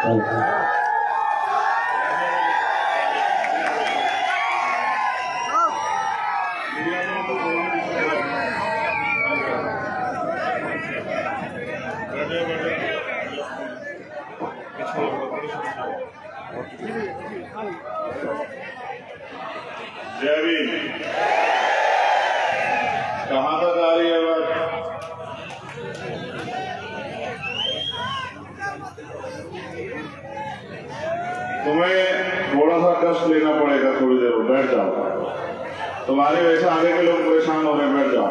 जय भीम। कहाँ तक आ रही है बात? तुम्हें थोड़ा सा कष्ट लेना पड़ेगा, थोड़ी देर बैठ जाओ। तुम्हारे वैसे आगे के लोग परेशान हो रहे हैं, बैठ जाओ।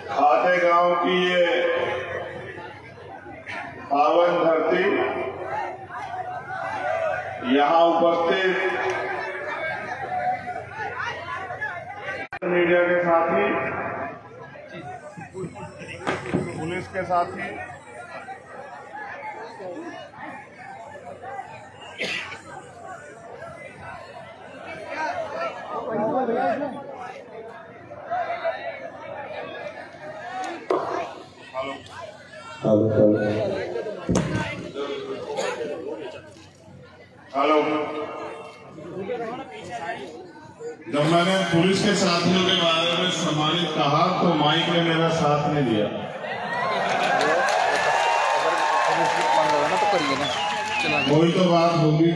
खातेगांव की ये पावन धरती, यहाँ उपस्थित मीडिया के साथी, पुलिस के साथी, हेलो। जब मैंने पुलिस के साथियों के बारे में सम्मानित कहा तो माइक ने मेरा साथ नहीं दिया। वही तो बात होगी।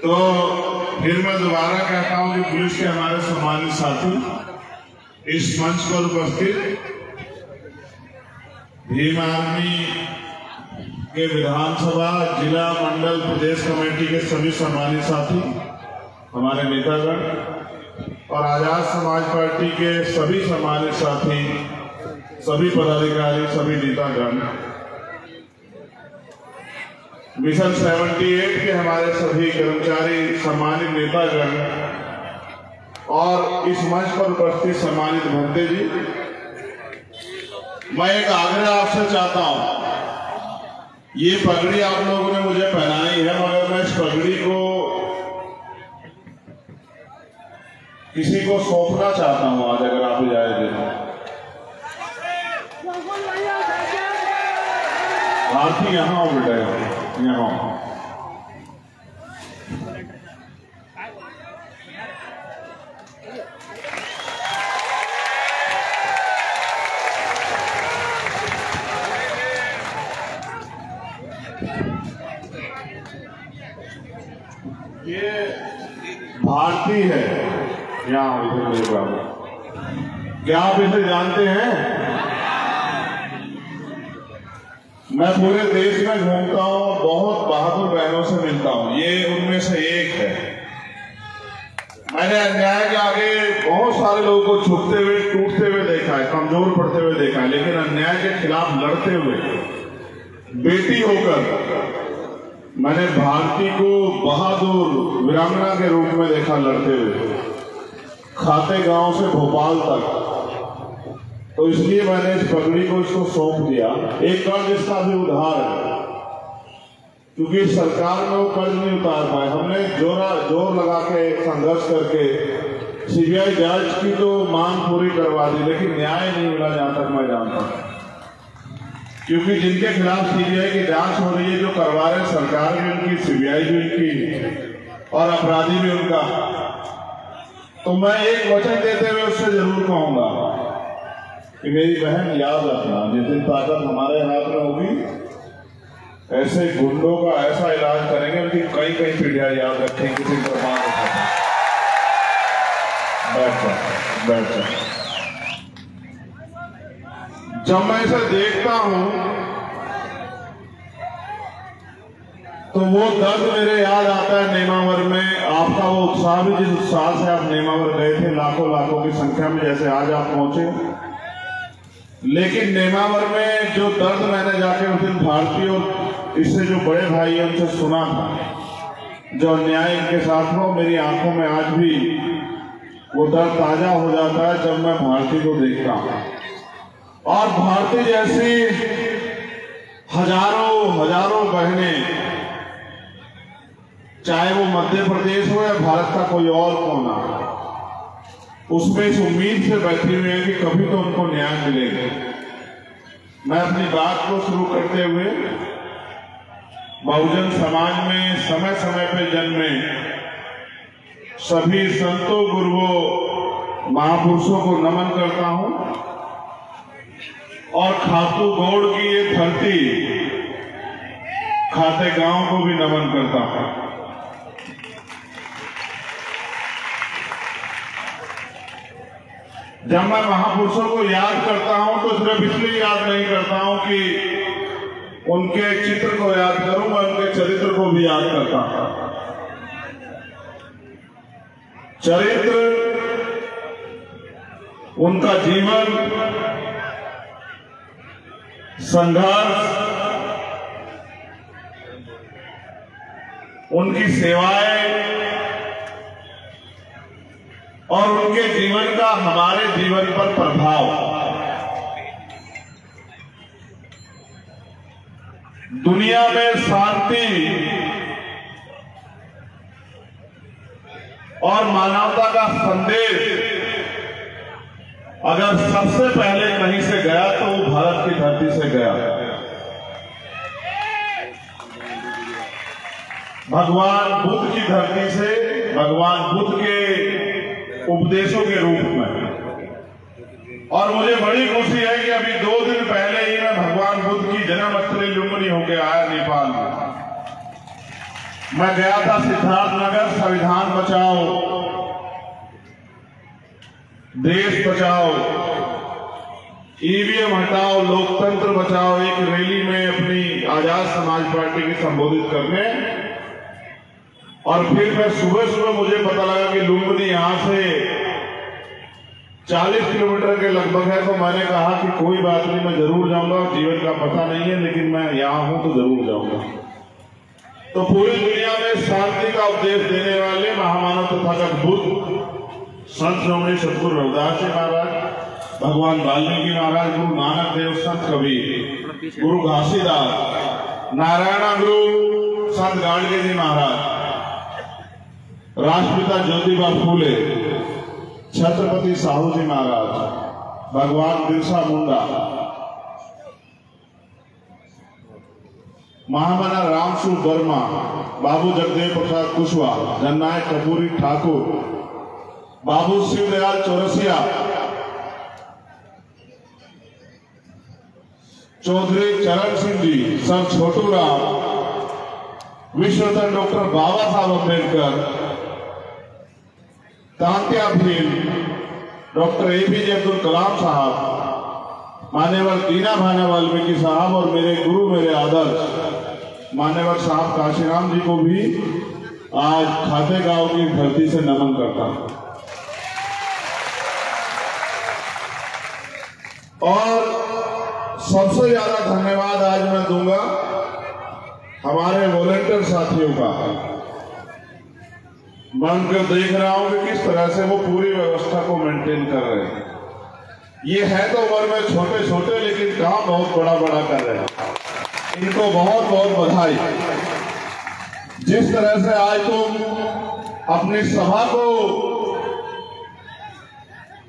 तो फिर मैं दोबारा कहता हूँ कि पुलिस के हमारे सम्मानित साथी, इस मंच पर उपस्थित भीम आर्मी के विधानसभा, जिला, मंडल, प्रदेश कमेटी के सभी सम्मानित साथी, हमारे नेतागण और आजाद समाज पार्टी के सभी सम्मानित साथी, सभी पदाधिकारी, सभी नेतागण, मिशन 78 के हमारे सभी कर्मचारी, सम्मानित नेतागण और इस मंच पर उपस्थित सम्मानित भंते जी, मैं एक आग्रह आपसे चाहता हूं। ये पगड़ी आप लोगों ने मुझे पहनाई है, मगर मैं इस पगड़ी को किसी को सौंपना चाहता हूं आज, अगर आप इजाजत दें। भारती यहाँ हो बेटा, यहाँ ये भारती है, यहाँ इधर मेरे बराबर। क्या आप इसे जानते हैं? मैं पूरे देश में घूमता हूँ, बहुत बहादुर बहनों से मिलता हूँ, ये उनमें से एक है। मैंने अन्याय के आगे बहुत सारे लोगों को झुकते हुए, टूटते हुए देखा है, कमजोर पड़ते हुए देखा है, लेकिन अन्याय के खिलाफ लड़ते हुए बेटी होकर मैंने भारती को बहादुर वीरांगना के रूप में देखा लड़ते हुए, खातेगांव से भोपाल तक। तो इसलिए मैंने इस पगड़ी को इसको सौंप दिया। एक कर्ज इसका भी उधार है, क्योंकि सरकार में वो कर्ज नहीं उतार पाए। हमने जोर लगा के संघर्ष करके सीबीआई जांच की तो मांग पूरी करवा दी, लेकिन न्याय नहीं मिला, जहां तक मैं जानता हूं। क्योंकि जिनके खिलाफ सीबीआई की जांच हो रही है, जो करवा रहे, सरकार भी उनकी, सीबीआई भी उनकी और अपराधी भी उनका। तो मैं एक वचन देते हुए उससे जरूर कहूंगा कि मेरी बहन याद रखना, जिस दिन ताकत हमारे हाथ में होगी, ऐसे गुंडों का ऐसा इलाज करेंगे, उनकी कई पीढ़ियां याद रखेंगे। किसी पर मार बैठ जा। जब मैं इसे देखता हूं तो वो दर्द मेरे याद आता है नेमावर में। आपका वो उत्साह भी, जिस उत्साह से आप नेमावर गए थे, लाखों की संख्या में, जैसे आज आप पहुंचे। लेकिन नेमावर में जो दर्द मैंने जाके उस दिन भारती और इससे जो बड़े भाई है उनसे सुना था, जो अन्याय इनके साथ हो, मेरी आंखों में आज भी वो दर्द ताजा हो जाता है जब मैं भारती को देखता हूँ। और भारती जैसी हजारों बहनें, चाहे वो मध्य प्रदेश हो या भारत का कोई और कोना, उसमें इस उम्मीद से बैठी हुई है कि कभी तो उनको न्याय मिलेगा। मैं अपनी बात को शुरू करते हुए बहुजन समाज में समय समय पर जन्मे सभी संतों, गुरुओं, महापुरुषों को नमन करता हूं और खातू गौड़ की ये धरती खाते गांव को भी नमन करता हूं। जब मैं महापुरुषों को याद करता हूं तो सिर्फ इसलिए याद नहीं करता हूं कि उनके चित्र को याद करूं, मैं उनके चरित्र को भी याद करता हूं। चरित्र, उनका जीवन, संघर्ष, उनकी सेवाएं और उनके जीवन का हमारे जीवन पर प्रभाव, दुनिया में शांति और मानवता का संदेश अगर सबसे पहले कहीं से गया तो वो भारत की धरती से गया। भगवान बुद्ध की धरती से, भगवान बुद्ध के उपदेशों के रूप में। और मुझे बड़ी खुशी है कि अभी 2 दिन पहले ही मैं भगवान बुद्ध की जन्मस्थली लुम्बिनी होकर आया नेपाल में। मैं गया था सिद्धार्थनगर। संविधान बचाओ, देश बचाओ, ईवीएम हटाओ, लोकतंत्र बचाओ एक रैली में अपनी आजाद समाज पार्टी की संबोधित करने। और फिर मैं सुबह मुझे पता लगा कि लुम्बिनी यहां से 40 किलोमीटर के लगभग है। तो मैंने कहा कि कोई बात नहीं, मैं जरूर जाऊंगा। जीवन का पता नहीं है लेकिन मैं यहां हूं तो जरूर जाऊंगा। तो पूरी दुनिया में शांति का उपदेश देने वाले महामानव तथागत बुद्ध, संत श्रोमणी सतगुरु रविदास जी महाराज, भगवान वाल्मीकि महाराज, गुरु नानक देव, संत कबीर, गुरु घासीदास, नारायण गुरु संत गाडगे जी महाराज, राष्ट्रपिता ज्योतिबा फूले, छत्रपति साहू जी महाराज, भगवान बिरसा मुंडा, महामना रामसु वर्मा, बाबू जगदेव प्रसाद कुशवाहा, जननायक कपूरी ठाकुर, बाबू शिवदयाल चौरसिया, चौधरी चरण सिंह जी, सर छोटू राम, विश्वरत्न डॉक्टर बाबा साहब अम्बेडकर, तांत्या भील, डॉक्टर एपीजे अब्दुल कलाम साहब, मान्यवर दीना भाना वाल्मीकि साहब और मेरे गुरु, मेरे आदर्श मान्यवर साहब काशीराम जी को भी आज खातेगांव की धरती से नमन करता हूं। और सबसे ज्यादा धन्यवाद आज मैं दूंगा हमारे वॉलंटियर साथियों का। मैं उनको देख रहा हूं कि किस तरह से वो पूरी व्यवस्था को मेंटेन कर रहे हैं। ये है तो उम्र में छोटे छोटे लेकिन काम बहुत बड़ा बड़ा कर रहे हैं। इनको बहुत बहुत बधाई। जिस तरह से आज तुम अपनी सभा को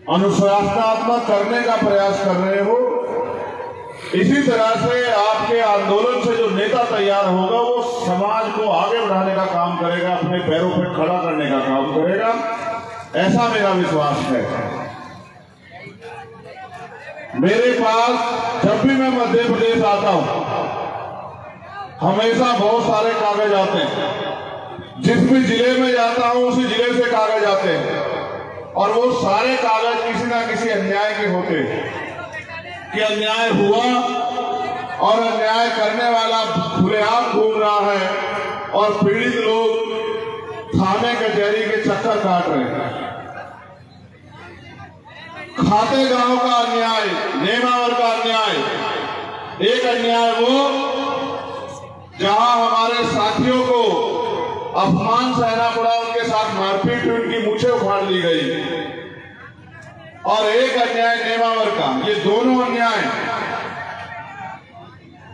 अनुशासनात्मक करने का प्रयास कर रहे हो, इसी तरह से आपके आंदोलन से जो नेता तैयार होगा वो समाज को आगे बढ़ाने का काम करेगा, अपने पैरों पर खड़ा करने का काम करेगा, ऐसा मेरा विश्वास है। मेरे पास जब भी मैं मध्य प्रदेश आता हूं हमेशा बहुत सारे कागज आते हैं। जिस भी जिले में जाता हूं उसी जिले से कागज आते हैं और वो सारे कागज किसी ना किसी अन्याय के होते हैं कि अन्याय हुआ और अन्याय करने वाला खुलेआम घूम रहा है और पीड़ित लोग थाने कचहरी के चक्कर काट रहे हैं। खातेगांव का अन्याय, नेमावर का अन्याय, एक अन्याय वो जहां हमारे साथियों को अपमान सहना पड़ा, उनके साथ साथ मारपीट हुई, उनकी मूछें उखाड़ ली गई, और एक अन्याय नेमावर का। ये दोनों अन्याय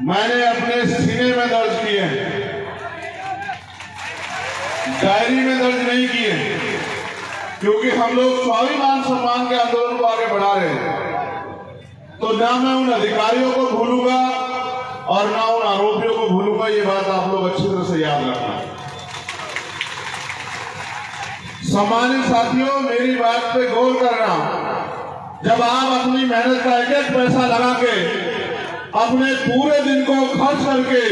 मैंने अपने सीने में दर्ज किए हैं, डायरी में दर्ज नहीं किए, क्योंकि हम लोग स्वाभिमान सम्मान के आंदोलन को आगे बढ़ा रहे हैं। तो ना मैं उन अधिकारियों को भूलूंगा और ना उन आरोपियों को भूलूंगा, ये बात आप लोग अच्छी तरह से याद रखना। सम्मानित साथियों, मेरी बात पे गौर करना। जब आप अपनी मेहनत का एक एक पैसा लगा के अपने पूरे दिन को खर्च करके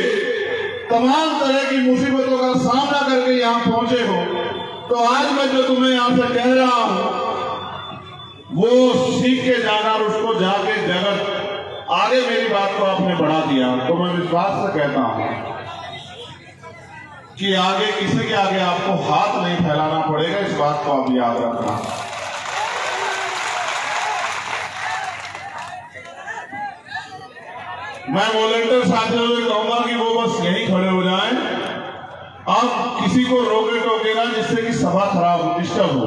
तमाम तरह की मुसीबतों का सामना करके यहाँ पहुंचे हो, तो आज मैं जो तुम्हें यहाँ से कह रहा हूं वो सीख के जाना और उसको जाके जगत आगे मेरी बात को आपने बढ़ा दिया। तो मैं विश्वास से कहता हूं कि आगे किसी के आगे आपको हाथ नहीं फैलाना पड़ेगा, इस बात को आप याद रखना। मैं वॉलंटियर साथियों से कहूंगा कि वो बस यहीं खड़े हो जाएं, आप किसी को रोके टोके ना जिससे कि सभा खराब हो, डिस्टर्ब हो।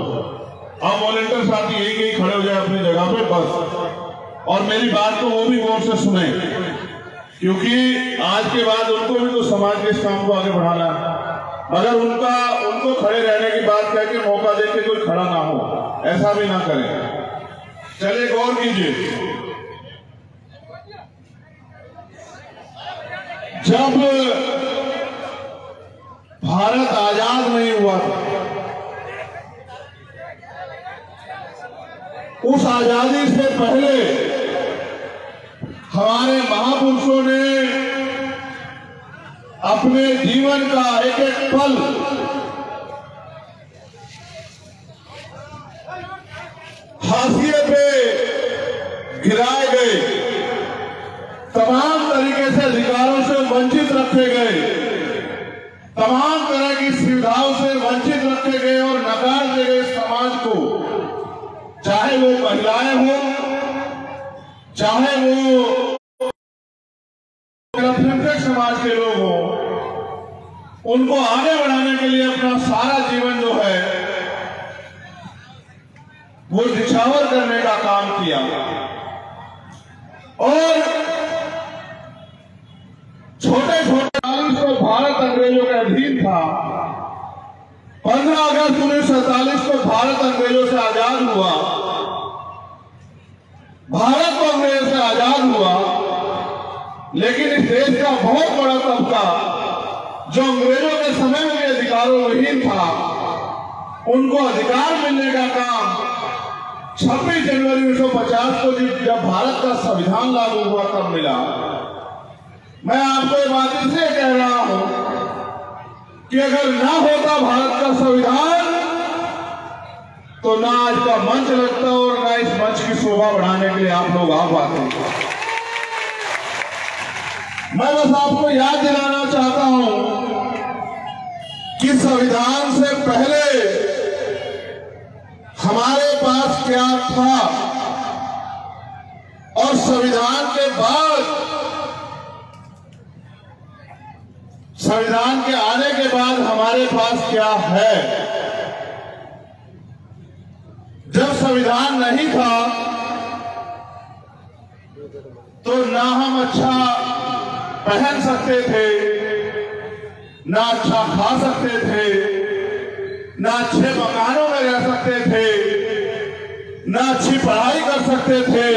आप वॉलंटियर साथी यहीं खड़े हो जाए अपनी जगह पे बस, और मेरी बात को वो भी गौर से सुने, क्योंकि आज के बाद उनको भी तो समाज के इस काम को आगे बढ़ाना है। अगर उनको खड़े रहने की बात कह के मौका दे के कोई खड़ा ना हो, ऐसा भी ना करें। चलिए गौर कीजिए, जब भारत आजाद नहीं हुआ था, उस आजादी से पहले हमारे महापुरुषों ने अपने जीवन का एक एक पल हाशिए पे गिराए गए, तमाम तरीके से अधिकारों से वंचित रखे गए, तमाम तरह की सुविधाओं से वंचित रखे गए और नकार दिए गए समाज को, चाहे वो महिलाएं हो, चाहे वो अल्पसंख्यक समाज के लोग हो, उनको आगे बढ़ाने के लिए अपना सारा जीवन जो है वो निछावर करने का काम किया। और छोटे छोटे को भारत अंग्रेजों के अधीन था। 15 अगस्त 1947 को भारत अंग्रेजों से आजाद हुआ, भारत तो अंग्रेजों से आजाद हुआ, लेकिन इस देश का बहुत बड़ा तबका जो अंग्रेजों के समय में भी अधिकारों विहीन था, उनको अधिकार मिलने का काम 26 जनवरी 1950 को जब भारत का संविधान लागू हुआ तब मिला। मैं आपको ये बात इसलिए कह रहा हूं कि अगर ना होता भारत का संविधान तो ना आज का मंच लगता और ना इस मंच की शोभा बढ़ाने के लिए आप लोग आ पाते। मैं बस आपको याद दिलाना चाहता हूं कि संविधान से पहले हमारे पास क्या था और संविधान के बाद, संविधान के आने के बाद हमारे पास क्या है। जब संविधान नहीं था तो ना हम अच्छा पहन सकते थे, ना अच्छा खा सकते थे, ना अच्छे मकानों में रह सकते थे, ना अच्छी पढ़ाई कर सकते थे,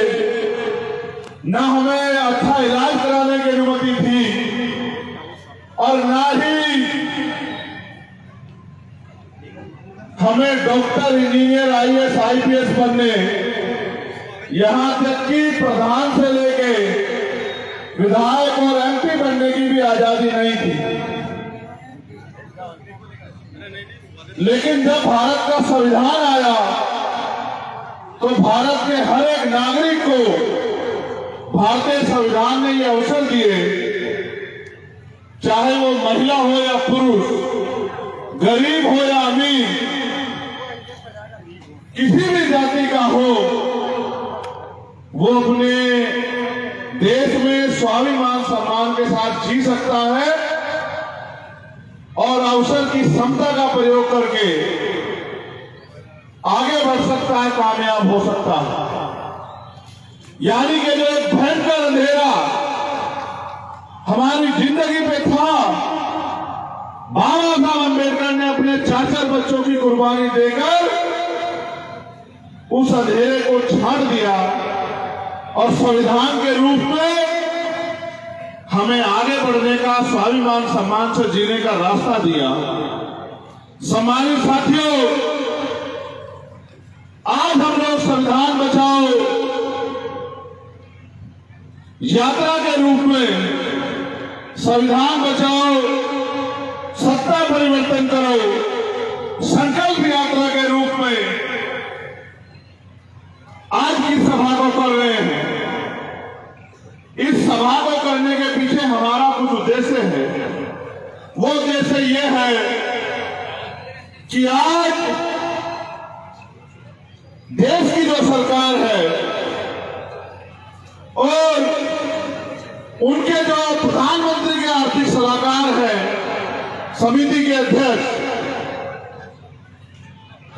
ना हमें अच्छा इलाज कराने की अनुमति थी, और ना ही हमें डॉक्टर, इंजीनियर, आईएएस, आईपीएस बनने, यहां तक कि प्रधान से लेके विधायक और एमपी बनने की भी आजादी नहीं थी। लेकिन जब भारत का संविधान आया तो भारत के हर एक नागरिक को भारतीय संविधान ने ये अवसर दिए, चाहे वो महिला हो या पुरुष, गरीब हो या अमीर, किसी भी जाति का हो, वो अपने देश में स्वाभिमान सम्मान के साथ जी सकता है और अवसर की समता का प्रयोग करके आगे बढ़ सकता है, कामयाब हो सकता है। यानी कि जो एक भयंकर अंधेरा हमारी जिंदगी पे था, बाबा साहब अम्बेडकर ने अपने 4 बच्चों की कुर्बानी देकर उस अंधेरे को छाड़ दिया और संविधान के रूप में हमें आगे बढ़ने का, स्वाभिमान सम्मान से जीने का रास्ता दिया। सम्मानित साथियों, आज हम लोग संविधान बचाओ यात्रा के रूप में, संविधान बचाओ सत्ता परिवर्तन करो संकल्प यात्रा के रूप में आज की सभा को कर रहे हैं। इस सभा को करने के पीछे हमारा कुछ उद्देश्य है। वो उद्देश्य ये है कि आज देश की जो सरकार है और उनके जो प्रधानमंत्री के आर्थिक सलाहकार हैं, समिति के अध्यक्ष,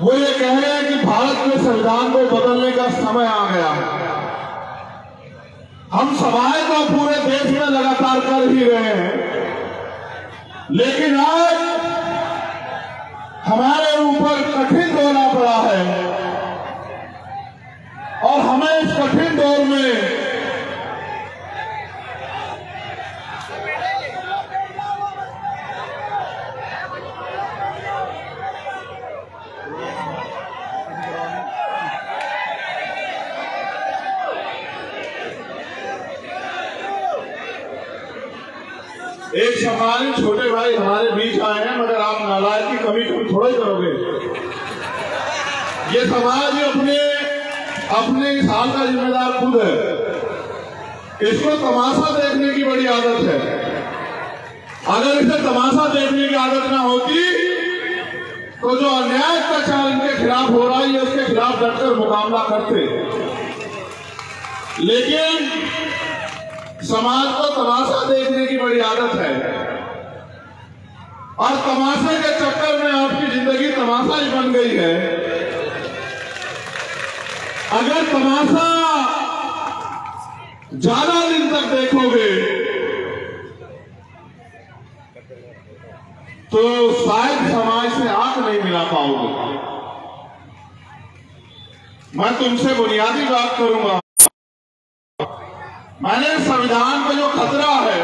वो ये कह रहे हैं कि भारत में संविधान को बदलने का समय आ गया है। हम सभाएं तो पूरे देश में लगातार कर ही रहे हैं, लेकिन आज हमारे ऊपर कठिन दौर आ पड़ा है और हमें इस कठिन दौर में एक सम्मानित छोटे भाई हमारे बीच आए हैं, मगर आप नालायक की कमी थोड़ा ही करोगे। ये समाज अपने इस हाल का जिम्मेदार खुद है। इसको तमाशा देखने की बड़ी आदत है। अगर इसे तमाशा देखने की आदत ना होती तो जो अन्याय अत्याचार इनके खिलाफ हो रहा है, उसके खिलाफ डटकर मुकाबला करते। लेकिन समाज को तमाशा देखने की बड़ी आदत है और तमाशे के चक्कर में आपकी जिंदगी तमाशा ही बन गई है। अगर तमाशा ज्यादा दिन तक देखोगे तो शायद समाज से आंख नहीं मिला पाओगे। मैं तुमसे बुनियादी बात करूंगा। मैंने संविधान का जो खतरा है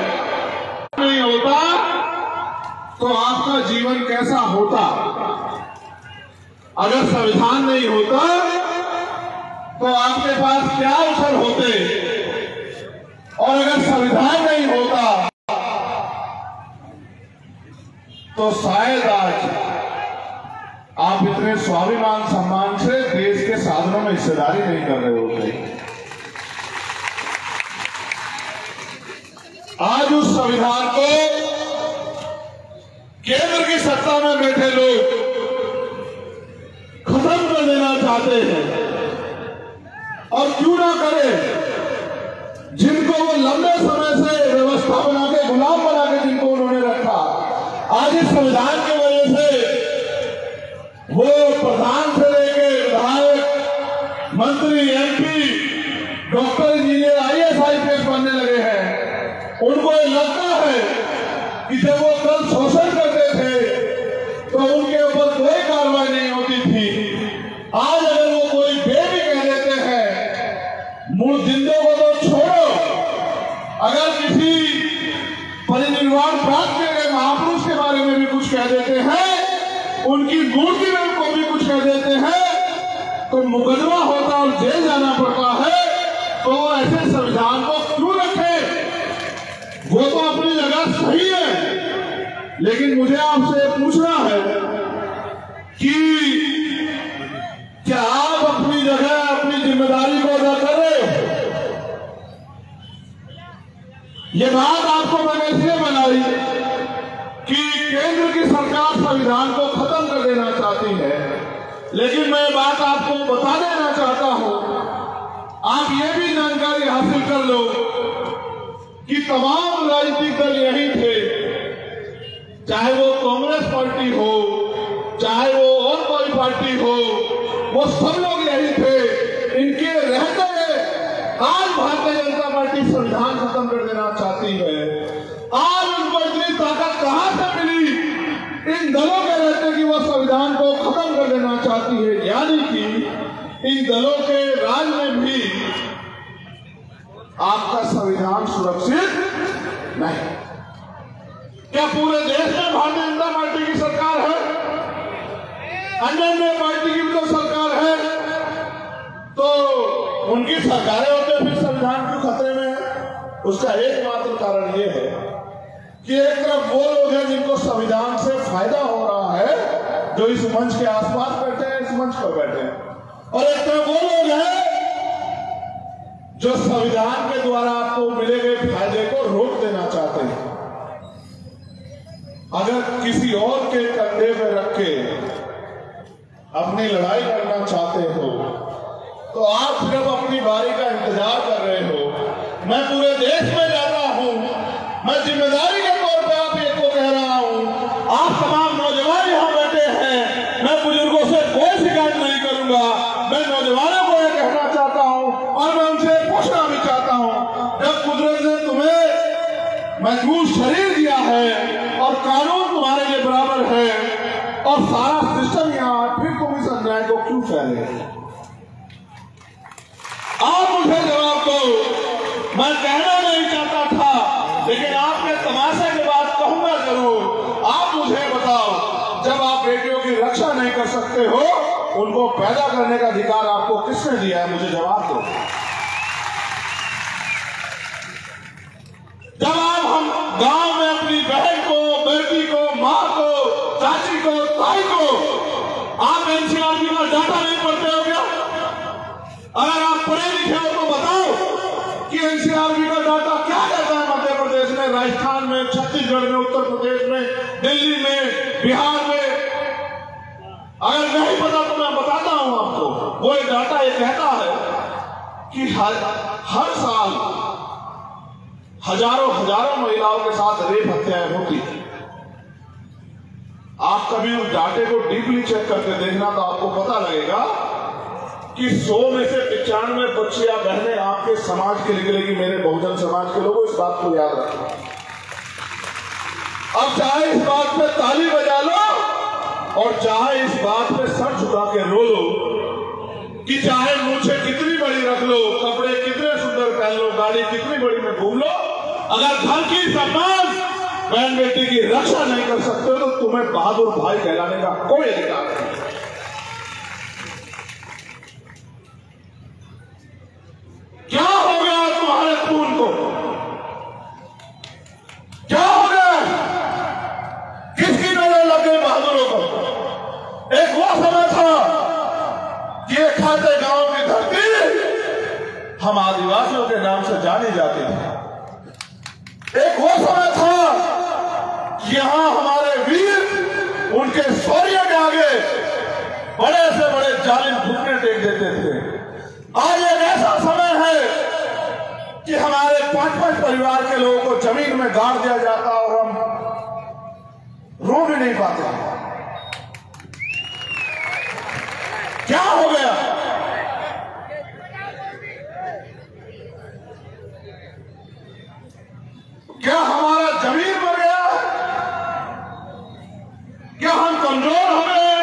नहीं होता तो आपका जीवन कैसा होता। अगर संविधान नहीं होता तो आपके पास क्या अवसर होते, और अगर संविधान नहीं होता तो शायद आज आप इतने स्वाभिमान सम्मान से देश के साधनों में हिस्सेदारी नहीं कर रहे होते। आज उस संविधान को केंद्र की सत्ता में बैठे लोग खत्म कर देना चाहते हैं, और क्यों ना करें। जिनको वो लंबे समय से व्यवस्था बना के, गुलाम बना के जिनको उन्होंने रखा, आज इस संविधान की वजह से वो प्रधान से लेके विधायक, मंत्री, MP, doctor, engineer, IAS, IPS बनने लगे हैं। उनको ये लगता है कि जब वो कल शोषण करते थे तो उनके ऊपर कोई कार्रवाई नहीं होती थी। आज अगर वो कोई बेबी कह देते हैं, मूल जिंदों को तो छोड़ो, अगर किसी परिनिर्वाण प्राप्त किए गए महापुरुष के बारे में भी कुछ कह देते हैं, उनकी मूर्ति में को भी कुछ कह देते हैं, तो मुकदमा होता और जेल जाना पड़ता है। तो ऐसे संविधान को क्यों रखे? वो तो अपनी जगह सही है, लेकिन मुझे आपसे पूछना है कि क्या आप अपनी जगह, अपनी जिम्मेदारी को अदा कर रहे हो? ये बात आपको मैंने इसलिए बनाई कि केंद्र की सरकार संविधान को खत्म कर देना चाहती है, लेकिन मैं बात आपको बता देना चाहता हूं, आप ये भी जानकारी हासिल कर लो कि तमाम राजनीतिक दल यही थे, चाहे वो कांग्रेस पार्टी हो, चाहे वो और कोई पार्टी हो, वो सब लोग यही थे। इनके रहते आज भारतीय जनता पार्टी संविधान खत्म कर देना चाहती है। आज उनको इतनी ताकत कहां से मिली इन दलों के रहते कि वो संविधान को खत्म कर देना चाहती है, यानी कि इन दलों के राज में भी आपका संविधान सुरक्षित नहीं। क्या पूरे देश में भारतीय जनता पार्टी की सरकार है? अन्य पार्टी की भी तो सरकार है, तो उनकी सरकारें होते फिर संविधान क्यों खतरे में है? उसका एकमात्र कारण यह है कि एक तरफ वो लोग हैं जिनको संविधान से फायदा हो रहा है, जो इस मंच के आसपास बैठे हैं, इस मंच पर बैठे हैं, और एक तरफ वो लोग हैं जो संविधान के द्वारा आपको मिले गए फायदे को रोक देना चाहते हैं। अगर किसी और के कंधे में रख के अपनी लड़ाई करना चाहते हो तो आप सिर्फ अपनी बारी का इंतजार कर रहे हो। मैं पूरे देश में जा रहा हूं, मैं जिम्मेदारी के तौर पे आप एक को कह रहा हूं, आप तमाम नौजवान यहां बैठे हैं, मैं बुजुर्गों से कोई शिकायत नहीं करूंगा। मैं नौजवानों को यह कहना चाहता हूं और मैं उनसे पूछना भी चाहता हूं, जब कुदरत ने तुम्हें महफूज शरीर दिया है और कानून तुम्हारे लिए बराबर है और सारा सिस्टम यहाँ, फिर तुम इस अन्याय को क्यों फैले? आप मुझे जवाब दो। मैं कहना नहीं चाहता था, लेकिन आपके तमाशे के बाद कहूंगा जरूर। आप मुझे बताओ, जब आप बेटियों की रक्षा नहीं कर सकते हो, उनको पैदा करने का अधिकार आपको किसने दिया है? मुझे जवाब दो। जब आप हम गांव में अपनी बहन को, बेटी को, माँ को, चाची को, ताई को आप एनसीआरबी का डाटा नहीं पढ़ते हो क्या? अगर आप पढ़े लिखे हो तो बताओ कि एनसीआरबी का डाटा क्या कहता है मध्य प्रदेश में, राजस्थान में, छत्तीसगढ़ में, उत्तर प्रदेश में, दिल्ली में, बिहार में। अगर नहीं पता तो मैं बताता हूं आपको। वो एक डाटा ये कहता है कि हर साल हजारों महिलाओं के साथ रेप हत्याएं होती। आप कभी उस डाटे को डीपली चेक करके देखना तो आपको पता लगेगा कि 100 में से 95 बच्चियां बहनें आपके समाज के निकलेगी। मेरे बहुजन समाज के लोगों, इस बात को याद रखना। अब चाहे इस बात पे ताली बजा लो और चाहे इस बात पे सर झुका के रो लो कि चाहे मूछें कितनी बड़ी रख लो, कपड़े कितने सुंदर पहन लो, गाड़ी कितनी बड़ी में घूम लो, अगर घर की सम्मान बहन बेटी की रक्षा नहीं कर सकते हो तो तुम्हें बहादुर भाई कहलाने का कोई अधिकार नहीं। क्या हो गया तुम्हारे खून को? क्या हो गया? किसकी नजर लग गई बहादुरों को? एक वो समय था कि एक खाते गांव की धरती हम आदिवासियों के नाम से जानी जाती थी। एक वो समय था कि यहां हमारे वीर उनके शौर्य के आगे बड़े से बड़े जालिम घुटने टेक देते थे। आज एक ऐसा समय है कि हमारे 5-5 परिवार के लोगों को जमीन में गाड़ दिया जाता और हम रो भी नहीं पाते। क्या हो गया? क्या हमारा जमीन मर गया? क्या हम कमजोर हो गए?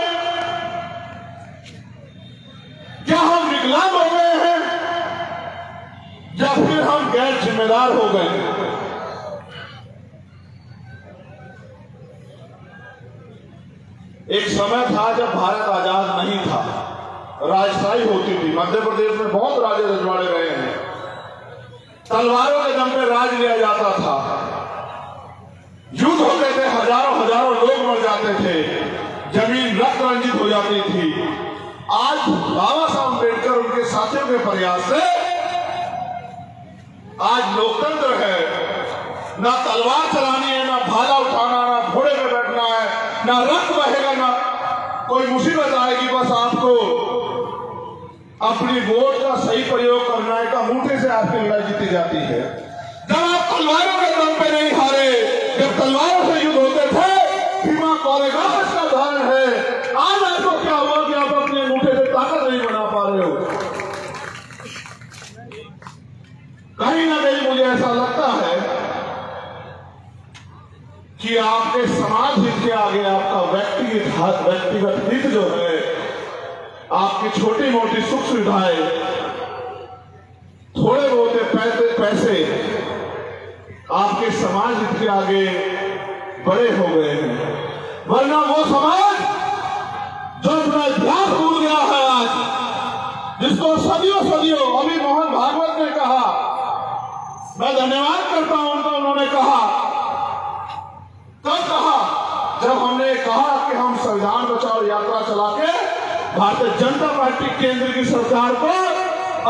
क्या हम विकलांग हो गए हैं? या फिर हम गैर जिम्मेदार हो गए? एक समय था जब भारत आजाद नहीं था, राजशाही होती थी। मध्य प्रदेश में बहुत राजे रजवाड़े रहे हैं, तलवारों के दम पे राज लिया जाता था, युद्ध होते थे, हजारों लोग मर जाते थे, जमीन रक्त रंजित हो जाती थी। आज बाबा साहब अम्बेडकर उनके साथियों के प्रयास से आज लोकतंत्र है। ना तलवार चलानी है, ना भाला उठाना, ना घोड़े पे बैठना है, ना रक्त बहेगा, ना कोई मुसीबत आएगी। बस आपको अपनी वोट का सही प्रयोग करना है। का अंगूठे से आपकी लड़ाई जीती जाती है। जब आप तलवारों के दम पे नहीं हारे, जब तलवारों से युद्ध होते थे, भीमा कोरेगांव इसका उदाहरण है। आज आपको क्या हुआ कि आप अपने अंगूठे से ताकत आगे आपका व्यक्तिगत हित जो है, आपकी छोटी मोटी सुख सुविधाएं, थोड़े बहुत पैसे आपके समाज हित के आगे बड़े हो गए हैं। वरना वो समाज जो अपना इतिहास भूल गया है आज, जिसको सदियों अभी मोहन भागवत ने कहा, मैं धन्यवाद करता हूं उनका, उन्होंने कहा, कब कहा? जब हमने कहा कि हम संविधान बचाओ यात्रा चला के भारतीय जनता पार्टी केंद्र की सरकार को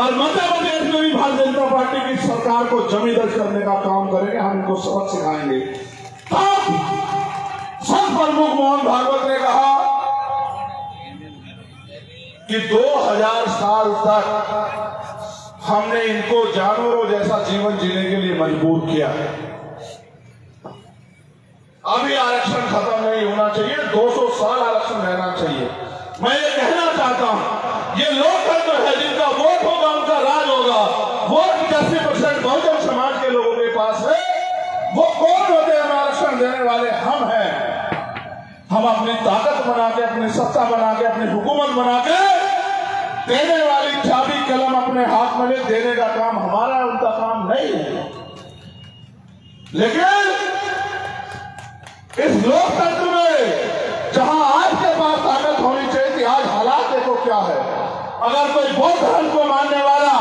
और मध्य प्रदेश में भी भारतीय जनता पार्टी की सरकार को जमी दर्ज करने का काम करेंगे, हम इनको सबक सिखाएंगे। तब संत प्रमुख मोहन भागवत ने कहा कि 2000 साल तक हमने इनको जानवरों जैसा जीवन जीने के लिए मजबूर किया है। अभी आरक्षण खत्म नहीं होना चाहिए, 200 साल आरक्षण रहना चाहिए। मैं ये कहना चाहता हूं, ये लोकतंत्र है, जिनका वोट होगा उनका राज होगा। वोट 80% बहुजन समाज के लोगों के पास है। वो कौन होते हैं आरक्षण देने वाले? हम हैं। हम अपनी ताकत बना के, अपनी सत्ता बना के, अपनी हुकूमत बना के देने वाली चाबी कलम अपने हाथ में ले, देने का काम हमारा है, उनका काम नहीं है। लेकिन इस लोकतंत्र में जहां आपके पास ताकत होनी चाहिए थी, आज हालात देखो क्या है। अगर कोई बौद्ध धर्म को मानने वाला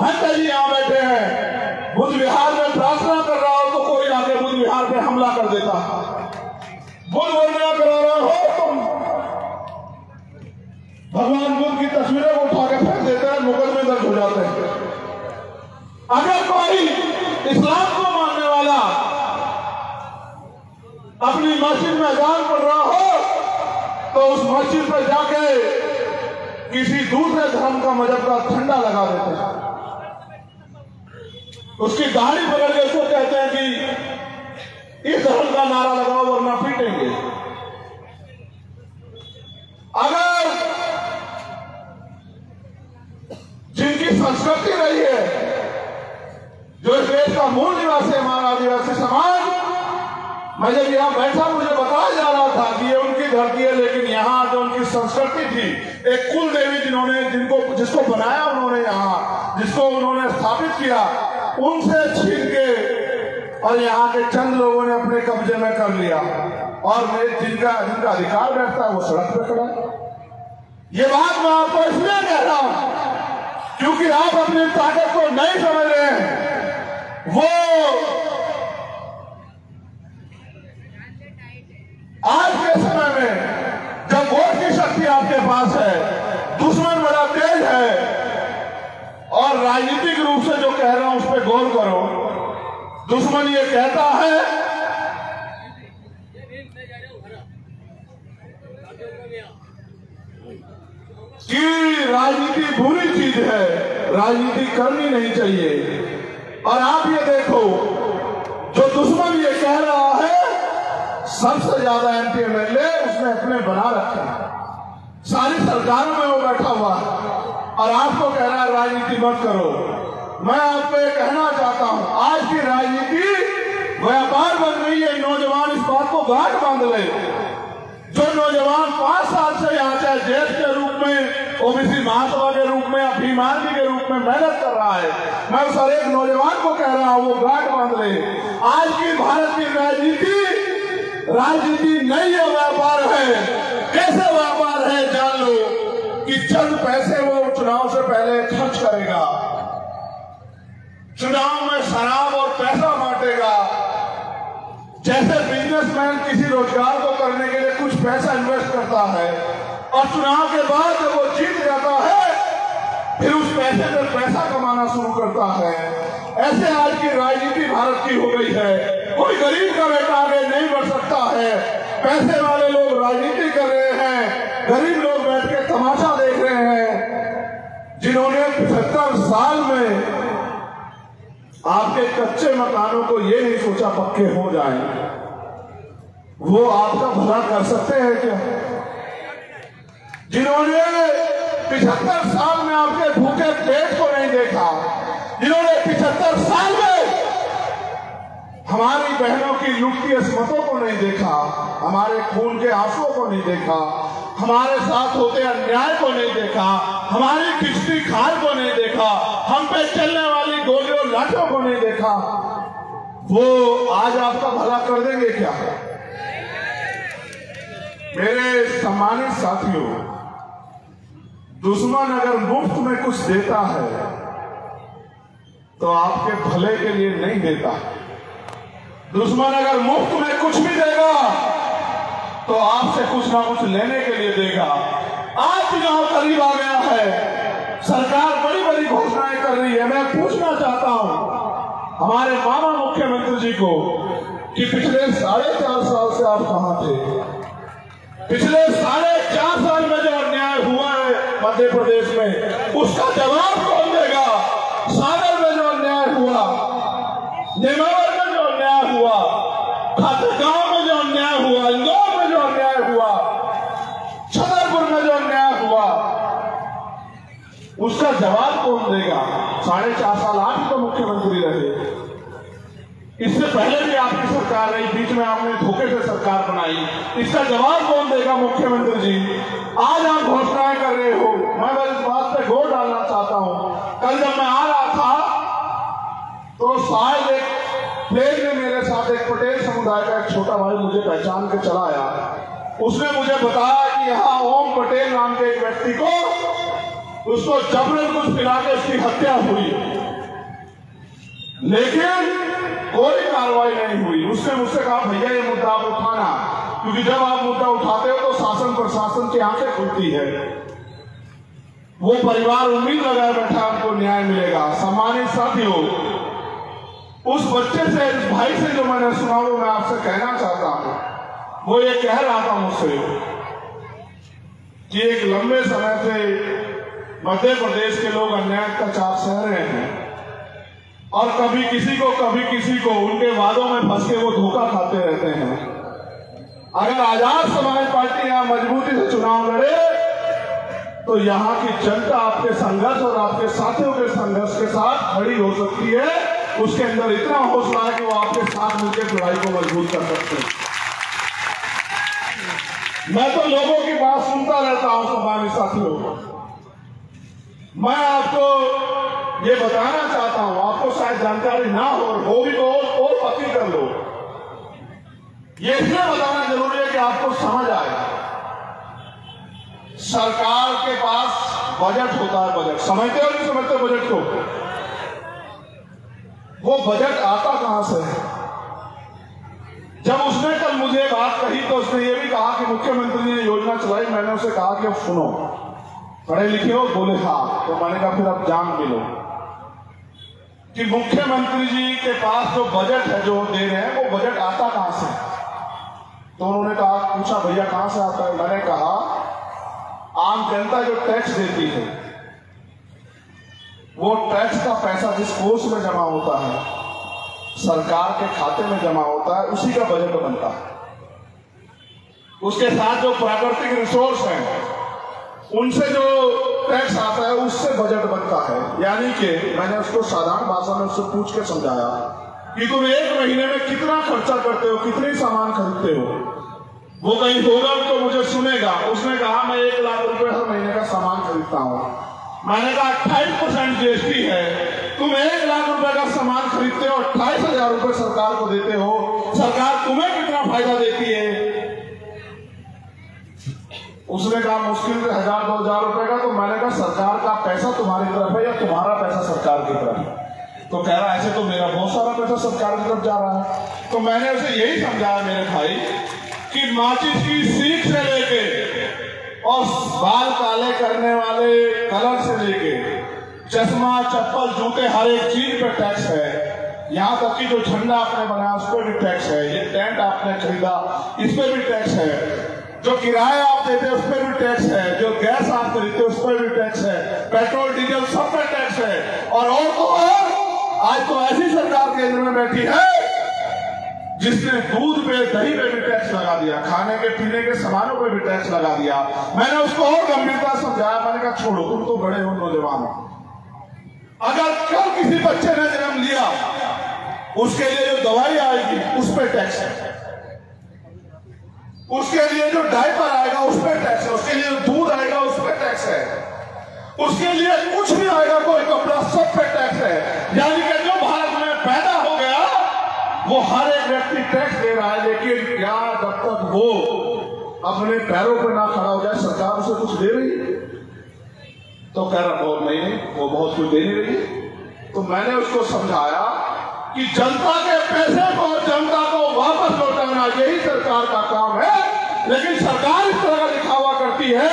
भक्त जी यहां बैठे हैं, बुद्ध विहार में प्रार्थना कर रहा हो तो कोई आके बुद्ध विहार पे हमला कर देता है। बुद्ध वंदना करा रहा हो तुम, भगवान बुद्ध की तस्वीरें उठा के फेंक देते हैं, मुकदमे दर्ज हो जाते हैं। अगर कोई इस्लाम को मानने वाला अपनी मस्जिद में अजान पढ़ रहा हो तो उस मस्जिद पर जाके किसी दूसरे धर्म का मजहब का झंडा लगा देते हैं, उसकी दाढ़ी पकड़ के उसको कहते हैं कि इस धर्म का नारा लगाओ वरना पीटेंगे। अगर जिनकी संस्कृति रही है, जो इस देश का मूल निवासी हमारा आदिवासी समाज, मैं जब यहाँ बैठा मुझे बताया जा रहा था कि ये उनकी धरती है, लेकिन यहाँ जो उनकी संस्कृति थी, एक कुल देवी जिसको बनाया उन्होंने, यहाँ जिसको उन्होंने स्थापित किया, उनसे छीन के और यहाँ के चंद लोगों ने अपने कब्जे में कर लिया, और जिनका अधिकार बैठता है वो सड़क पे खड़ा है। ये बात मैं आपको इसलिए कह रहा हूं क्योंकि आप अपनी ताकत को नहीं समझ रहे हैं। वो आज के समय में जब वोट की शक्ति आपके पास है, दुश्मन बड़ा तेज है, और राजनीतिक रूप से जो कह रहा हूं उस पर गौर करो। दुश्मन ये कहता है कि राजनीति बुरी चीज है, राजनीति करनी नहीं चाहिए। और आप ये देखो, जो दुश्मन ये कह रहा है, सबसे ज्यादा एमपी एमएलए उसने अपने बना रखे हैं, सारी सरकारों में वो बैठा हुआ है, और आपको कह रहा है राजनीति मत करो। मैं आपको ये कहना चाहता हूं, आज की राजनीति व्यापार बन गई है। नौजवान इस बात को गांठ बांध ले। जो नौजवान 5 साल से यहाँ चाहे जेठ के रूप में, ओबीसी महासभा के रूप में, अभिमानी के रूप में मेहनत कर रहा है, मैं उस हर एक नौजवान को कह रहा हूं वो गांठ बांध ले। आज की भारत की राजनीति नहीं है, व्यापार है। कैसे व्यापार है जान लो कि चंद पैसे वो चुनाव से पहले खर्च करेगा, चुनाव में शराब और पैसा बांटेगा। जैसे बिजनेसमैन किसी रोजगार को करने के लिए कुछ पैसा इन्वेस्ट करता है और चुनाव के बाद जब वो जीत जाता है फिर उस पैसे से पैसा कमाना शुरू करता है। ऐसे आज की राजनीति भारत की हो गई है। कोई गरीब का बेटा आगे नहीं बढ़ सकता है। पैसे वाले लोग राजनीति कर रहे हैं, गरीब लोग बैठ के तमाशा देख रहे हैं। जिन्होंने 75 साल में आपके कच्चे मकानों को ये नहीं सोचा पक्के हो जाएं, वो आपका भला कर सकते हैं क्या? जिन्होंने 75 साल में आपके भूखे पेट को नहीं देखा, जिन्होंने 75 साल में हमारी बहनों की लुटती असमतों को नहीं देखा, हमारे खून के आंसुओं को नहीं देखा, हमारे साथ होते अन्याय को नहीं देखा, हमारी किश्ती खार को नहीं देखा, हम पे चलने वाली गोलियों लाठों को नहीं देखा। वो आज आपका भला कर देंगे क्या? मेरे सम्मानित साथियों, दुश्मन अगर मुफ्त में कुछ देता है तो आपके भले के लिए नहीं देता। दुश्मन अगर मुफ्त में कुछ भी देगा तो आपसे कुछ ना कुछ लेने के लिए देगा। आज चुनाव करीब आ गया है, सरकार बड़ी बड़ी घोषणाएं कर रही है। मैं पूछना चाहता हूं हमारे मामा मुख्यमंत्री जी को कि पिछले 4.5 साल से आप कहां थे? पिछले 4.5 साल में जो अन्याय हुआ है मध्य प्रदेश में, उसका जवाब कौन देगा? सागर में जो अन्याय हुआ, नेमावर में जो अन्याय हुआ, खातेगांव में जो अन्याय हुआ, इंदौर में जो अन्याय हुआ, छतरपुर में जो अन्याय हुआ, उसका जवाब कौन देगा? 4.5 साल आप ही तो मुख्यमंत्री रहे। इससे पहले भी आपकी सरकार रही, बीच में आपने धोखे से सरकार बनाई। इसका जवाब कौन देगा? मुख्यमंत्री जी, आज आप घोषणाएं कर रहे हो। मैं बस इस बात पे जोर डालना चाहता हूं, कल जब मैं आ रहा था तो शायद एक प्लेन में मेरे साथ एक पटेल समुदाय का एक छोटा भाई मुझे पहचान के चला आया। उसने मुझे बताया कि यहाँ ओम पटेल नाम के एक व्यक्ति को, उसको जबरन कुछ पिला के उसकी हत्या हुई, लेकिन कोई कार्रवाई नहीं हुई। उसने मुझसे कहा भैया ये मुद्दा आप उठाना, क्योंकि जब आप मुद्दा उठाते हो तो शासन प्रशासन की आंखें खुलती है। वो परिवार उम्मीद लगाए बैठा आपको न्याय मिलेगा। सम्मानित साथियों, उस बच्चे से, इस भाई से जो मैंने सुना वो मैं आपसे कहना चाहता हूं। वो ये कह रहा था मुझसे कि एक लंबे समय से मध्य प्रदेश के लोग अन्याय अत्याचार सह रहे हैं और कभी किसी को उनके वादों में फंस के वो धोखा खाते रहते हैं। अगर आजाद समाज पार्टी यहाँ मजबूती से चुनाव लड़े तो यहाँ की जनता आपके संघर्ष और आपके साथियों के संघर्ष के साथ खड़ी हो सकती है। उसके अंदर इतना हौसला है कि वो आपके साथ मिलकर लड़ाई को मजबूत कर सकते हैं। मैं तो लोगों की बात सुनता रहता हूं सम्मानित साथियों। मैं आपको ये बताना चाहता हूं, आपको शायद जानकारी ना हो भी तो और पक्की कर लो। ये इसलिए बताना जरूरी है कि आपको समझ आए। सरकार के पास बजट होता है, बजट समझते हो नहीं समझते बजट को? वो बजट आता कहां से है? जब उसने कल मुझे बात कही तो उसने ये भी कहा कि मुख्यमंत्री ने योजना चलाई। मैंने उसे कहा कि अब सुनो, पढ़े लिखे हो? बोले हाँ। तो मैंने कहा फिर अब जान मिलो कि मुख्यमंत्री जी के पास जो बजट है, जो दे रहे हैं, वो बजट आता कहां से? तो उन्होंने कहा, पूछा भैया कहां से आता है? मैंने कहा आम जनता जो टैक्स देती है, वो टैक्स का पैसा जिस कोष में जमा होता है, सरकार के खाते में जमा होता है, उसी का बजट बनता है। उसके साथ जो प्राकृतिक रिसोर्स हैं, उनसे जो टैक्स आता है, उससे बजट बनता है। यानी कि मैंने उसको साधारण भाषा में उससे पूछ के समझाया कि तुम एक महीने में कितना खर्चा करते हो, कितने सामान खरीदते हो? वो कहीं होगा तो मुझे सुनेगा। उसने कहा मैं 1 लाख रुपए हर महीने का सामान खरीदता हूँ। मैंने कहा 28% जीएसटी है, तुम 1 लाख रुपए का सामान खरीदते हो, 28,000 रुपए सरकार को देते हो, सरकार तुम्हें कितना फायदा देती है? उसने कहा मुश्किल से 1,000-2,000 रुपए का। तो मैंने कहा सरकार का पैसा तुम्हारी तरफ है या तुम्हारा पैसा सरकार की तरफ है? तो कह रहा ऐसे तो मेरा बहुत सारा पैसा सरकार की तरफ जा रहा है। तो मैंने उसे यही समझाया मेरे भाई कि माचिस की सीख से लेके और बाल काले करने वाले कलर से लेके चश्मा, चप्पल, जूते, हर एक चीज पे टैक्स है। यहाँ तक कि जो झंडा आपने बनाया उस पर भी टैक्स है। ये टेंट आपने खरीदा, इस पर भी टैक्स है। जो किराया आप देते उस पर भी टैक्स है। जो गैस आप खरीदते उस पर भी टैक्स है। पेट्रोल, डीजल, सब पे टैक्स है। और तो आज तो ऐसी सरकार केंद्र में बैठी है जिसने दूध पे, दही पे भी टैक्स लगा दिया, खाने के पीने के सामानों पे भी टैक्स लगा दिया। मैंने उसको और गंभीरता समझाया। मैंने कहा छोड़ो, तुम तो बड़े हो, नौजवान हो। अगर कल किसी बच्चे ने जन्म लिया, उसके लिए जो दवाई आएगी उस पर टैक्स है, उसके लिए जो डायपर आएगा उस पर टैक्स है, उसके लिए जो दूध आएगा उस पर टैक्स है, उसके लिए कुछ भी आएगा कोई कपड़ा सब पे टैक्स है। यानी कि जो भारत में पैदा हो गया वो हर एक व्यक्ति टैक्स दे रहा है, लेकिन क्या जब तक वो अपने पैरों पर ना खड़ा हो जाए सरकार उसे कुछ दे रही है? तो कह रहा बहुत नहीं, वो बहुत कुछ दे नहीं रही है। तो मैंने उसको समझाया कि जनता के पैसे को जनता को वापस लौटाना यही सरकार का काम है, लेकिन सरकार इस तरह का दिखावा करती है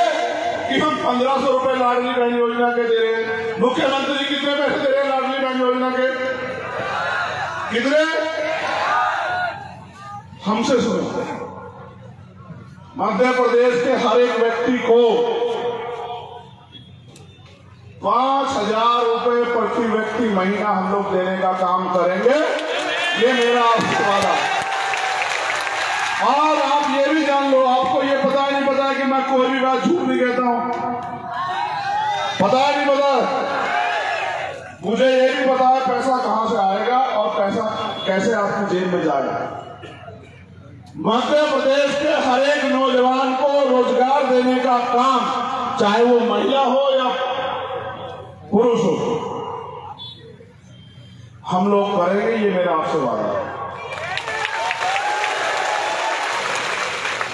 कि हम 1500 रुपए लाडली बहन योजना के दे रहे हैं। मुख्यमंत्री कितने पैसे दे रहे हैं लाडली बहन योजना के? कितने? हमसे सुनो, मध्य प्रदेश के हर एक व्यक्ति को 5000 रुपए प्रति व्यक्ति महीना हम लोग देने का काम करेंगे, ये मेरा आपसे वादा। और आप ये भी जान लो, आपको ये पता नहीं पता कि मैं कोई भी बात झूठ नहीं कहता हूं, पता नहीं पता, मुझे ये भी पता है पैसा कहां से आएगा और पैसा कैसे आपकी जेब में जाएगा। मध्य प्रदेश के हर एक नौजवान को रोजगार देने का काम, चाहे वो महिला हो या पुरुष हो, हम लोग करेंगे, ये मेरा आपसे वादा है।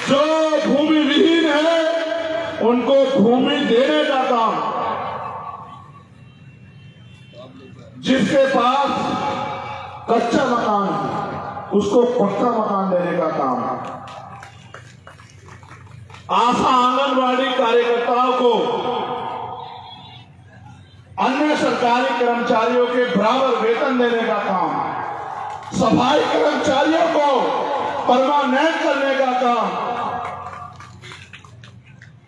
जो भूमि विहीन है उनको भूमि देने का काम, जिसके पास कच्चा मकान है उसको पक्का मकान देने का काम, आशा आंगनवाड़ी कार्यकर्ताओं को अन्य सरकारी कर्मचारियों के बराबर वेतन देने का काम, सफाई कर्मचारियों को परमानेंट करने का काम,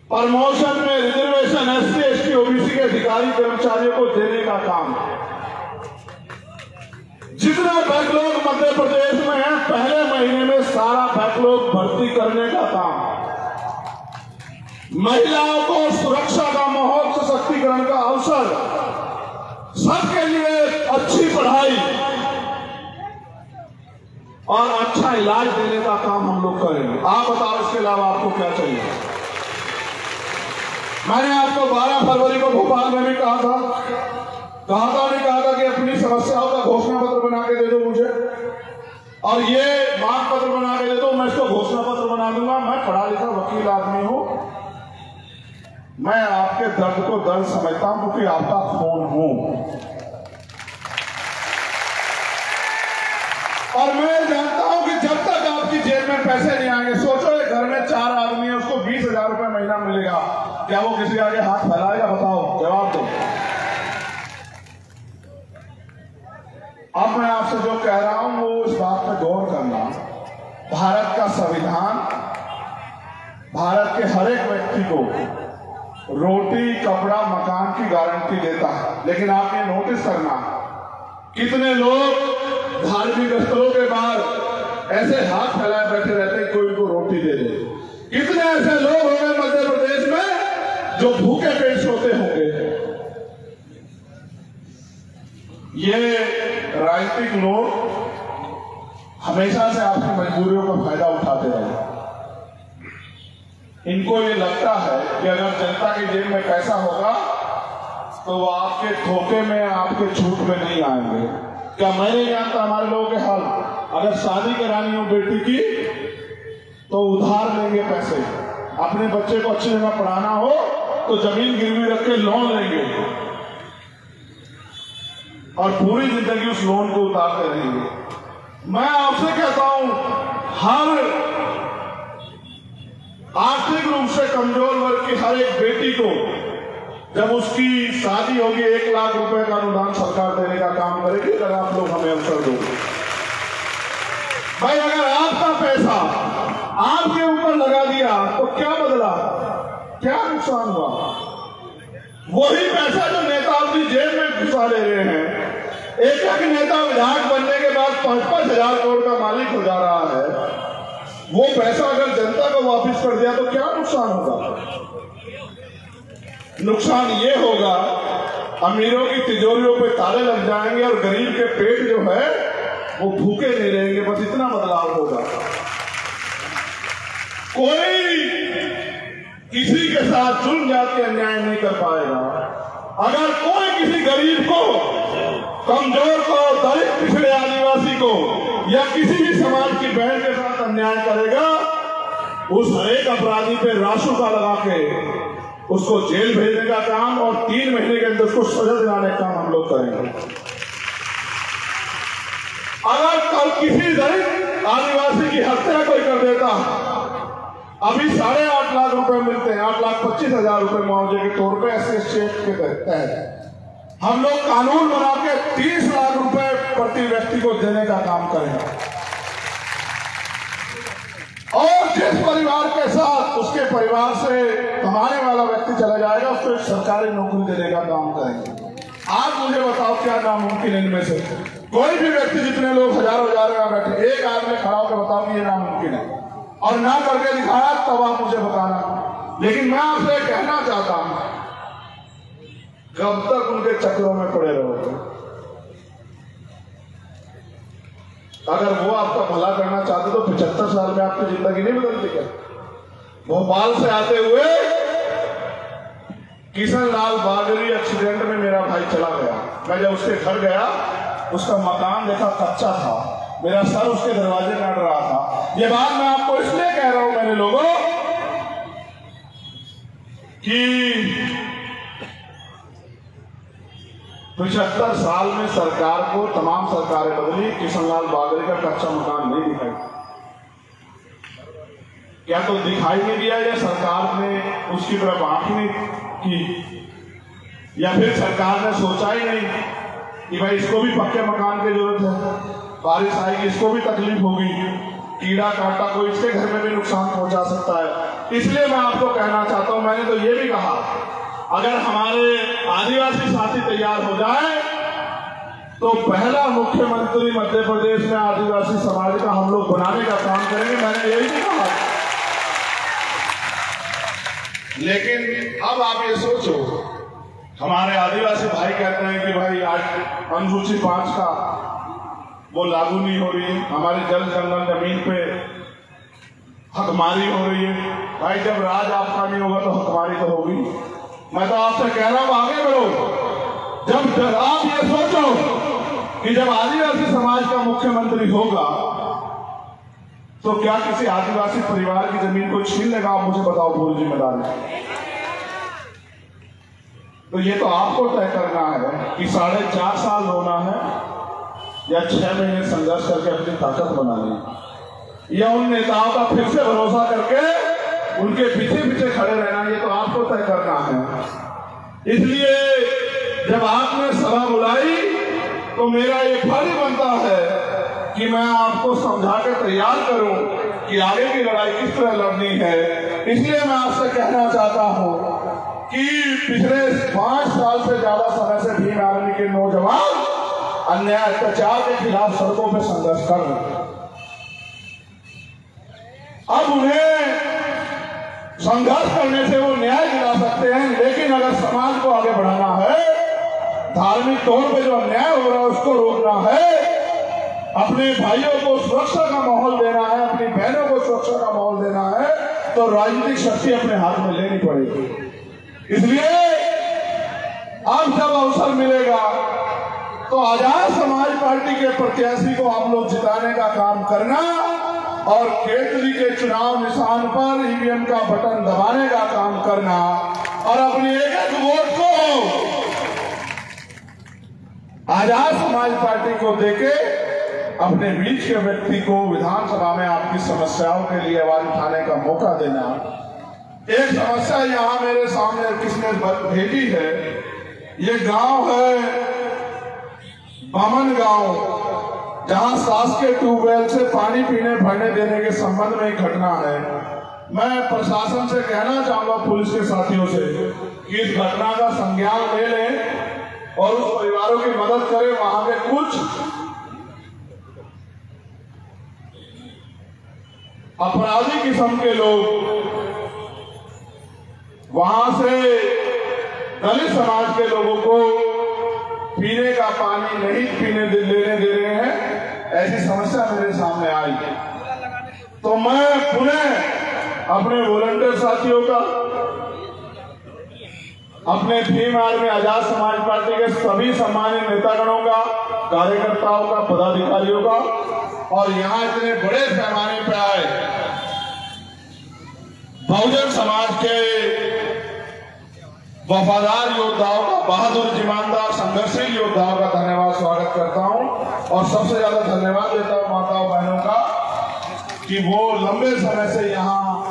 प्रमोशन में रिजर्वेशन एससी एसटी ओबीसी के अधिकारी कर्मचारियों को देने का काम, जितना बैकलॉग मध्य प्रदेश में है पहले महीने में सारा बैकलॉग भर्ती करने का काम, महिलाओं को सुरक्षा का माहौल, सशक्तिकरण का अवसर, सबके लिए अच्छी पढ़ाई और अच्छा इलाज देने का काम हम लोग करेंगे। आप बताओ इसके अलावा आपको क्या चाहिए? मैंने आपको 12 फरवरी को भोपाल में भी कहा था कि अपनी समस्याओं का घोषणा पत्र बना के दे दो मुझे, और ये मांग पत्र बना के दे दो, मैं इसको घोषणा पत्र बना दूंगा। मैं पढ़ा लिखा वकील आदमी हूं, मैं आपके दर्द को दर्द समझता हूं क्योंकि आपका खून हूं, और मैं जानता हूं कि जब तक आपकी जेब में पैसे नहीं आएंगे, सोचो एक घर में 4 आदमी है, उसको 20,000 रुपए महीना मिलेगा, क्या वो किसी आगे हाथ फैलाएगा? बताओ, जवाब दो। अब मैं आपसे जो कह रहा हूं वो इस बात पर गौर करना, भारत का संविधान भारत के हर एक व्यक्ति को रोटी, कपड़ा, मकान की गारंटी देता है, लेकिन आप ये नोटिस करना कितने लोग धार्मिक स्थलों के बाद ऐसे हाथ फैलाए बैठे रहते हैं कोई उनको रोटी दे दे। कितने ऐसे लोग होंगे मध्य प्रदेश में जो भूखे पेट सोते होंगे। ये राजनीतिक लोग हमेशा से आपकी मजबूरियों का फायदा उठाते रहे। इनको ये लगता है कि अगर जनता की जेब में पैसा होगा तो वो आपके धोखे में, आपके छूट में नहीं आएंगे। क्या मैं नहीं जानता हमारे लोगों के हाल? अगर शादी करानी हो बेटी की तो उधार लेंगे पैसे, अपने बच्चे को अच्छी जगह पढ़ाना हो तो जमीन गिरवी रख के लोन लेंगे और पूरी जिंदगी उस लोन को उतारते रहेंगे। मैं आपसे कहता हूं, हर आर्थिक रूप से कमजोर वर्ग की हर एक बेटी को जब उसकी शादी होगी 1 लाख रुपए का अनुदान सरकार देने का काम करेगी, अगर आप लोग हमें अवसर दोगे। भाई अगर आपका पैसा आपके ऊपर लगा दिया तो क्या बदला, क्या नुकसान हुआ? वही पैसा जो नेता अपनी जेब में घुसा ले रहे हैं, एक नेता विधायक बनने के बाद 5-5 हजार करोड़ का मालिक हो जा रहा है, वो पैसा अगर जनता को वापस कर दिया तो क्या नुकसान होगा? नुकसान ये होगा, अमीरों की तिजोरियों पे ताले लग जाएंगे और गरीब के पेट जो है वो भूखे नहीं रहेंगे, बस इतना बदलाव होगा। कोई किसी के साथ जुल्म जाति अन्याय नहीं कर पाएगा। अगर कोई किसी गरीब को, कमजोर को, दलित, पिछड़े, आदिवासी को या किसी भी समाज की बहन के साथ अन्याय करेगा, उस हरेक अपराधी पे रासुका लगा के उसको जेल भेजने का काम और 3 महीने के अंदर उसको सजा दिलाने का काम हम लोग करेंगे। अगर कल किसी दलित आदिवासी की हत्या कोई कर देता, अभी 8.5 लाख रुपए मिलते हैं, 8,25,000 रुपए मुआवजे के तौर पे एससी एक्ट के तहत हम लोग कानून बना के 30 लाख रुपए प्रति व्यक्ति को देने का काम करेंगे। और जिस परिवार के साथ उसके परिवार से कमाने वाला व्यक्ति चला जाएगा, उसको एक सरकारी नौकरी देने का काम करेंगे। आप मुझे बताओ क्या नामुमकिन है इनमें से? कोई भी व्यक्ति, जितने लोग हजारों यहाँ बैठे, एक आदमी खड़ा होकर बताओ कि ये नामुमकिन है, और ना करके दिखाया तब आप मुझे बताना। लेकिन मैं आपसे कहना चाहता हूं, कब तक उनके चक्रों में पड़े रहोगे? अगर वो आपका भला करना चाहते तो 75 साल में आपकी जिंदगी नहीं बदलती क्या? भोपाल से आते हुए किशन लाल बागरी एक्सीडेंट में मेरा भाई चला गया। मैं जब उसके घर गया, उसका मकान देखा कच्चा था, मेरा सर उसके दरवाजे में अड़ रहा था। ये बात मैं आपको इसलिए कह रहा हूं मेरे लोगों कि 75 साल में सरकार को तमाम सरकारें बदली, किशन लाल बागरी का कच्चा मकान नहीं दिखाई। क्या तो दिखाई नहीं दिया, या सरकार ने उसकी तरफ आंख नहीं की, या फिर सरकार ने सोचा ही नहीं कि भाई इसको भी पक्के मकान की जरूरत है, बारिश आएगी इसको भी तकलीफ होगी, कीड़ा काटा कोई इसके घर में भी नुकसान पहुंचा सकता है। इसलिए मैं आपको कहना चाहता हूं, मैंने तो ये भी कहा, अगर हमारे आदिवासी साथी तैयार हो जाए तो पहला मुख्यमंत्री मध्य प्रदेश में आदिवासी समाज का हम लोग बनाने का काम करेंगे। मैंने यही भी कहा। लेकिन अब आप ये सोचो, हमारे आदिवासी भाई कहते हैं कि भाई आज अनुसूची 5 का वो लागू नहीं हो रही है, हमारी जल जंगल जमीन पे हकमारी हो रही है। भाई जब राज आपका नहीं होगा तो हकमारी तो होगी। मैं तो आपसे कह रहा हूं आगे बढ़ो। जब आप ये सोचो कि जब आदिवासी समाज का मुख्यमंत्री होगा तो क्या किसी आदिवासी परिवार की जमीन को छीन लेगा? आप मुझे बताओ, पूरी जिम्मेदारी। तो ये तो आपको तय करना है कि 4.5 साल रोना है या 6 महीने संघर्ष करके अपनी ताकत बनानी है, या उन नेताओं का फिर से भरोसा करके उनके पीछे पीछे खड़े रहना। ये तो आपको तय करना है। इसलिए जब आपने सभा बुलाई तो मेरा ये फर्ज बनता है कि मैं आपको समझा के तैयार करूं कि आगे की लड़ाई किस तरह लड़नी है। इसलिए मैं आपसे कहना चाहता हूं कि पिछले 5 साल से ज्यादा समय से भीम आर्मी के नौजवान अन्याय अत्याचार के खिलाफ सड़कों पर संघर्ष कर रहे हैं। अब उन्हें संघर्ष करने से वो न्याय दिला सकते हैं, लेकिन अगर समाज को आगे बढ़ाना है, धार्मिक तौर पे जो अन्याय हो रहा है उसको रोकना है, अपने भाइयों को सुरक्षा का माहौल देना है, अपनी बहनों को सुरक्षा का माहौल देना है, तो राजनीतिक शक्ति अपने हाथ में लेनी पड़ेगी। इसलिए अब जब अवसर मिलेगा तो आजाद समाज पार्टी के प्रत्याशी को आप लोग जिताने का काम करना और केतली के चुनाव निशान पर ईवीएम का बटन दबाने का काम करना और अपनी एक वोट को आजाद समाज पार्टी को देके अपने बीच के व्यक्ति को विधानसभा में आपकी समस्याओं के लिए आवाज उठाने का मौका देना। एक समस्या यहाँ मेरे सामने किसने भेजी है, ये गांव है बामन गांव, जहां शासकीय ट्यूबवेल से पानी पीने भरने देने के संबंध में एक घटना है। मैं प्रशासन से कहना चाहूंगा, पुलिस के साथियों से, कि इस घटना का संज्ञान ले लें और उस परिवारों की मदद करें। वहां के कुछ अपराधी किस्म के लोग वहां से दलित समाज के लोगों को पीने का पानी नहीं लेने दे रहे हैं, ऐसी समस्या मेरे सामने आई, तो मैं पुनः अपने वॉलंटियर साथियों का, अपने भीम आर्मी आजाद समाज पार्टी के सभी सम्मानित नेतागणों का, कार्यकर्ताओं का, पदाधिकारियों का, और यहाँ इतने बड़े पैमाने पर आए बहुजन समाज के वफादार योद्धाओं का, बहादुर ईमानदार संघर्षशील योद्धाओं का धन्यवाद स्वागत करता हूं। और सबसे ज्यादा धन्यवाद देता हूं माताओं बहनों का कि वो लंबे समय से यहाँ